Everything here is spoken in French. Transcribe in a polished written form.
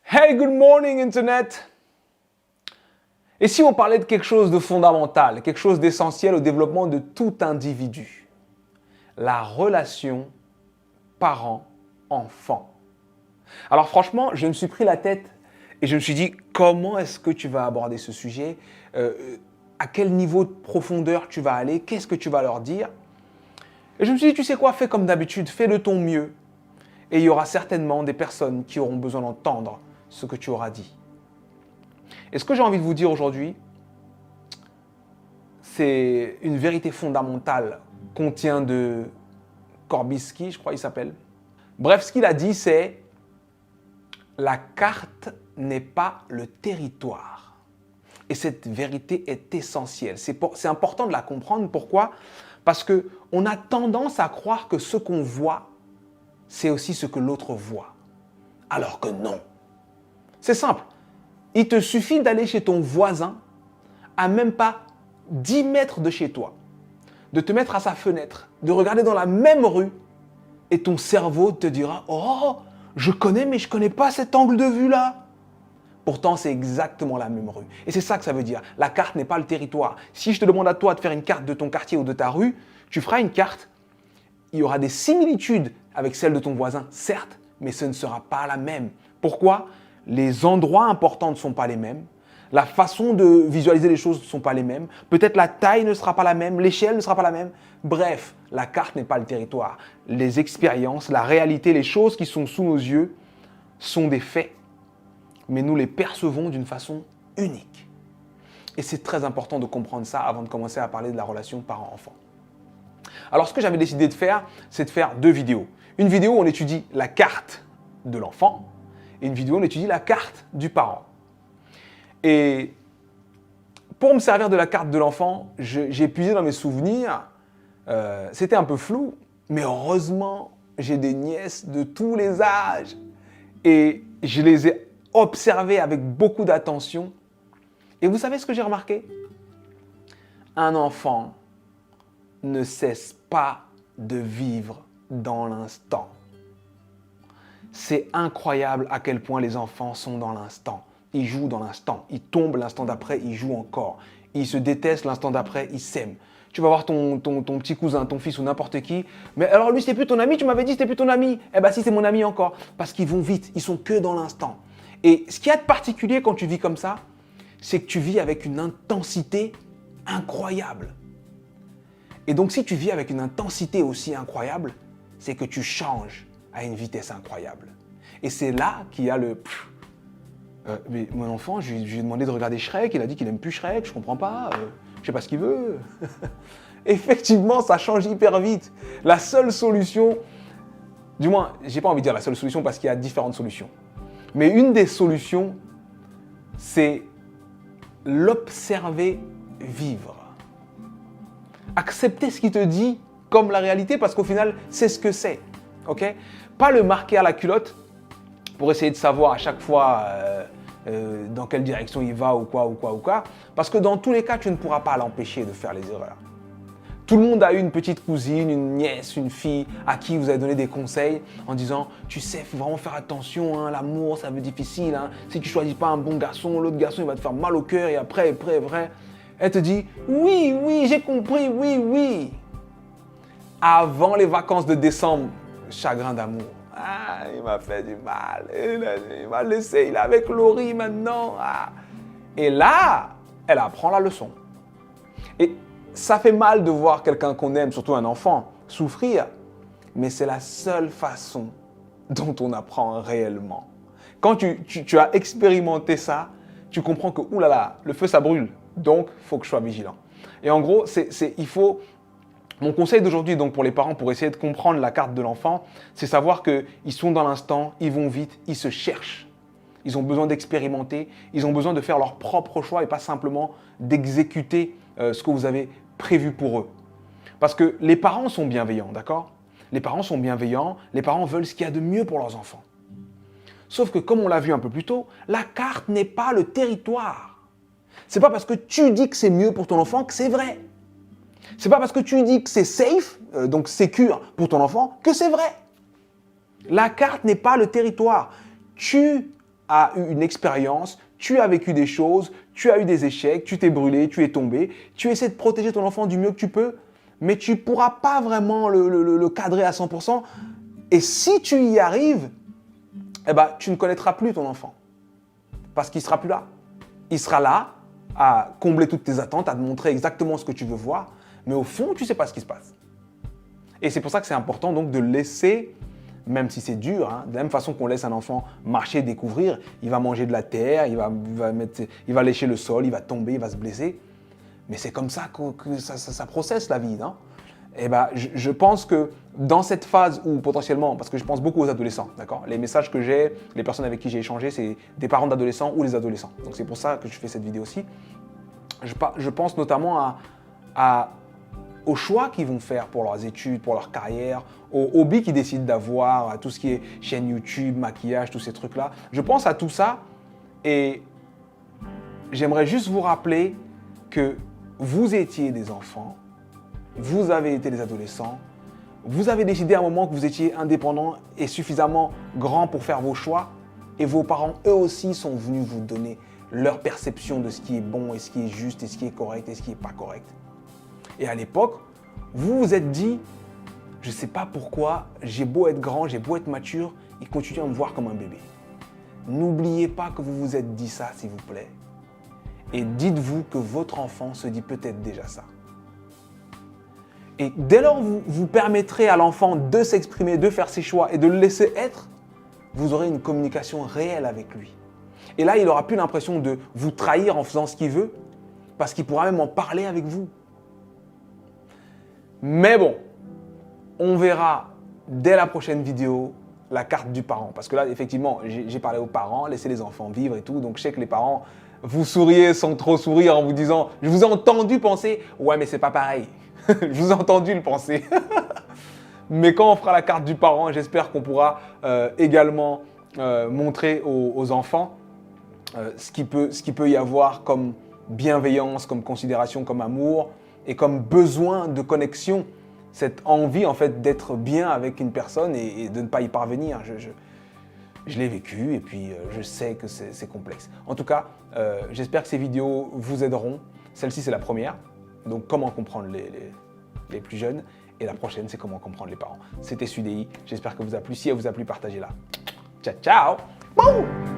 Hey, good morning Internet! Et si on parlait de quelque chose de fondamental, quelque chose d'essentiel au développement de tout individu? La relation parent-enfant. Alors franchement, je me suis pris la tête et je me suis dit, comment est-ce que tu vas aborder ce sujet? À quel niveau de profondeur tu vas aller? Qu'est-ce que tu vas leur dire? Et je me suis dit, tu sais quoi, fais comme d'habitude, fais de ton mieux. Et il y aura certainement des personnes qui auront besoin d'entendre ce que tu auras dit. Et ce que j'ai envie de vous dire aujourd'hui, c'est une vérité fondamentale qu'on tient de Korbisky, je crois qu'il s'appelle. Bref, ce qu'il a dit, c'est « La carte n'est pas le territoire ». Et cette vérité est essentielle. C'est important de la comprendre. Pourquoi? Parce qu'on a tendance à croire que ce qu'on voit, c'est aussi ce que l'autre voit. Alors que non. C'est simple. Il te suffit d'aller chez ton voisin à même pas 10 mètres de chez toi, de te mettre à sa fenêtre, de regarder dans la même rue et ton cerveau te dira « Oh, je connais mais je ne connais pas cet angle de vue-là ». Pourtant, c'est exactement la même rue. Et c'est ça que ça veut dire. La carte n'est pas le territoire. Si je te demande à toi de faire une carte de ton quartier ou de ta rue, tu feras une carte. Il y aura des similitudes avec celle de ton voisin, certes, mais ce ne sera pas la même. Pourquoi? Les endroits importants ne sont pas les mêmes. La façon de visualiser les choses ne sont pas les mêmes. Peut-être la taille ne sera pas la même, l'échelle ne sera pas la même. Bref, la carte n'est pas le territoire. Les expériences, la réalité, les choses qui sont sous nos yeux sont des faits. Mais nous les percevons d'une façon unique. Et c'est très important de comprendre ça avant de commencer à parler de la relation parent-enfant. Alors, ce que j'avais décidé de faire, c'est de faire 2 vidéos. Une vidéo où on étudie la carte de l'enfant et une vidéo où on étudie la carte du parent. Et pour me servir de la carte de l'enfant, j'ai puisé dans mes souvenirs. C'était un peu flou, mais heureusement, j'ai des nièces de tous les âges. Et je les ai observées avec beaucoup d'attention. Et vous savez ce que j'ai remarqué? Un enfant ne cesse pas de vivre dans l'instant. C'est incroyable à quel point les enfants sont dans l'instant. Ils jouent dans l'instant. Ils tombent l'instant d'après, ils jouent encore. Ils se détestent l'instant d'après, ils s'aiment. Tu vas voir ton petit cousin, ton fils ou n'importe qui. Mais alors lui, c'était plus ton ami, tu m'avais dit c'était plus ton ami. Eh bien si, c'est mon ami encore. Parce qu'ils vont vite, ils sont que dans l'instant. Et ce qu'il y a de particulier quand tu vis comme ça, c'est que tu vis avec une intensité incroyable. Et donc, si tu vis avec une intensité aussi incroyable, c'est que tu changes à une vitesse incroyable. Et c'est là qu'il y a le... mais mon enfant, je lui ai demandé de regarder Shrek, il a dit qu'il n'aime plus Shrek, je ne comprends pas, je ne sais pas ce qu'il veut. Effectivement, ça change hyper vite. La seule solution, du moins, je n'ai pas envie de dire la seule solution parce qu'il y a différentes solutions. Mais une des solutions, c'est l'observer vivre. Accepter ce qu'il te dit comme la réalité parce qu'au final, c'est ce que c'est. Okay? Pas le marquer à la culotte pour essayer de savoir à chaque fois dans quelle direction il va ou quoi. Parce que dans tous les cas, tu ne pourras pas l'empêcher de faire les erreurs. Tout le monde a eu une petite cousine, une nièce, une fille à qui vous avez donné des conseils en disant « Tu sais, il faut vraiment faire attention, hein, l'amour, ça va être difficile. Hein. Si tu ne choisis pas un bon garçon, l'autre garçon, il va te faire mal au cœur et après, vrai. » Elle te dit « Oui, j'ai compris, oui. » Avant les vacances de décembre, chagrin d'amour. Ah, il m'a fait du mal. Il m'a laissé, il est avec Laurie maintenant. Ah. Et là, elle apprend la leçon. Et ça fait mal de voir quelqu'un qu'on aime, surtout un enfant, souffrir. Mais c'est la seule façon dont on apprend réellement. Quand tu as expérimenté ça, tu comprends que, oulala, le feu, ça brûle. Donc, il faut que je sois vigilant. Et en gros, il faut... Mon conseil d'aujourd'hui, donc pour les parents, pour essayer de comprendre la carte de l'enfant, c'est savoir qu'ils sont dans l'instant, ils vont vite, ils se cherchent. Ils ont besoin d'expérimenter, ils ont besoin de faire leur propre choix et pas simplement d'exécuter ce que vous avez prévu pour eux. Parce que les parents sont bienveillants, d'accord? Les parents sont bienveillants, les parents veulent ce qu'il y a de mieux pour leurs enfants. Sauf que, comme on l'a vu un peu plus tôt, la carte n'est pas le territoire. C'est pas parce que tu dis que c'est mieux pour ton enfant que c'est vrai. C'est pas parce que tu dis que c'est safe, donc sécure pour ton enfant, que c'est vrai. La carte n'est pas le territoire. Tu as eu une expérience, tu as vécu des choses, tu as eu des échecs, tu t'es brûlé, tu es tombé. Tu essaies de protéger ton enfant du mieux que tu peux, mais tu ne pourras pas vraiment le cadrer à 100%. Et si tu y arrives, eh ben, tu ne connaîtras plus ton enfant parce qu'il ne sera plus là. Il sera là à combler toutes tes attentes, à te montrer exactement ce que tu veux voir, mais au fond, tu ne sais pas ce qui se passe. Et c'est pour ça que c'est important donc de laisser, même si c'est dur, hein, de la même façon qu'on laisse un enfant marcher, découvrir, il va manger de la terre, il va lécher le sol, il va tomber, il va se blesser. Mais c'est comme ça que ça processe la vie, non? Et ben, je pense que dans cette phase où potentiellement, parce que je pense beaucoup aux adolescents, d'accord? Les messages que j'ai, les personnes avec qui j'ai échangé, c'est des parents d'adolescents ou les adolescents. Donc c'est pour ça que je fais cette vidéo aussi. Je pense notamment aux choix qu'ils vont faire pour leurs études, pour leur carrière, aux hobbies qu'ils décident d'avoir, à tout ce qui est chaîne YouTube, maquillage, tous ces trucs-là. Je pense à tout ça et j'aimerais juste vous rappeler que vous étiez des enfants, vous avez été des adolescents, vous avez décidé à un moment que vous étiez indépendant et suffisamment grand pour faire vos choix et vos parents, eux aussi, sont venus vous donner leur perception de ce qui est bon et ce qui est juste et ce qui est correct et ce qui n'est pas correct. Et à l'époque, vous vous êtes dit, je ne sais pas pourquoi, j'ai beau être grand, j'ai beau être mature, ils continuent à me voir comme un bébé. N'oubliez pas que vous vous êtes dit ça, s'il vous plaît. Et dites-vous que votre enfant se dit peut-être déjà ça. Et dès lors, vous permettrez à l'enfant de s'exprimer, de faire ses choix et de le laisser être, vous aurez une communication réelle avec lui. Et là, il n'aura plus l'impression de vous trahir en faisant ce qu'il veut, parce qu'il pourra même en parler avec vous. Mais bon, on verra dès la prochaine vidéo la carte du parent. Parce que là, effectivement, j'ai parlé aux parents, laissez les enfants vivre et tout. Donc, je sais que les parents, vous souriez sans trop sourire en vous disant, je vous ai entendu penser, ouais, mais c'est pas pareil. Je vous ai entendu le penser. Mais quand on fera la carte du parent, j'espère qu'on pourra également montrer aux enfants ce qu'il peut y avoir comme bienveillance, comme considération, comme amour et comme besoin de connexion. Cette envie en fait d'être bien avec une personne et de ne pas y parvenir. Je l'ai vécu et puis je sais que c'est complexe. En tout cas, j'espère que ces vidéos vous aideront. Celle-ci, c'est la première. Donc, comment comprendre les plus jeunes. Et la prochaine, c'est comment comprendre les parents. C'était Sudei. J'espère que vous a plu. Si elle vous a plu, partagez-la. Ciao, ciao. Boum.